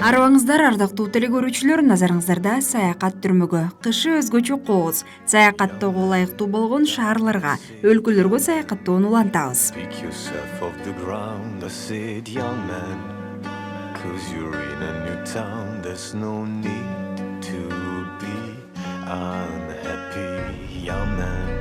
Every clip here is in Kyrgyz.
Арыбаңыздар, ардактуу телекөрүүчүлөр, назарыңыздарда саякат түрмөгү. Кышы өзгөчө кооз. Саякаттоого ылайыктуу болгон шаарларга, өлкөлөргө саякаттоону улантабыз. Pick yourself off the ground, I said, young man, 'cause you're in a new town, there's no need to be unhappy, young man.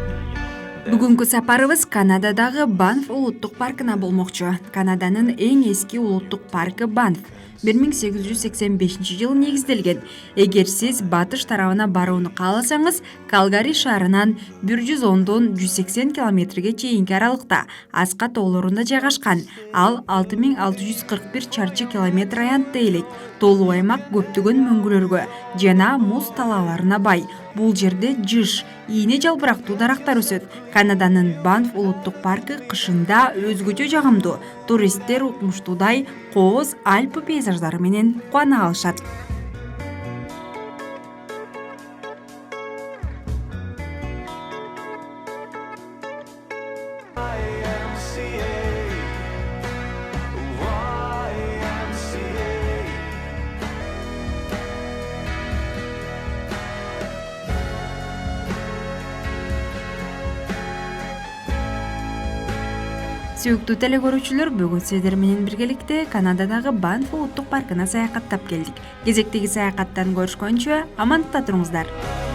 Бүгүнкү сапарыбыз Канададагы Банф улуттук паркына болмокчу. Канаданын эң эски улуттук паркы Банф 1885 негизделген. Эгер сиз батыш тарабына барууну кааласаңыз, Калгари шаарынан 110дон 180 километрге чейинки аралыкта Аска тоолорунда жайгашкан. Ал 6641 чарчы километр аянтты ээлейт. Тоолуу аймак көптөгөн мөңгүлөргө жана муз талааларына бай. Бул жерде жыш, ийне жалбырактуу дарактар өсөт. Канаданын Банф улуттук паркы кышында өзгөчө жагымдуу. Туристтер укмуштуудай кооз Альпы пейзаждары менен кубана алышат. Сүйүктүү телекөрүүчүлөр, бүгүн сиздер менен биргеликте Канададагы Банф улуттук паркына саякаттап келдик. Кезектеги саякаттан көрүшкөнчө амандыкта туруңуздар.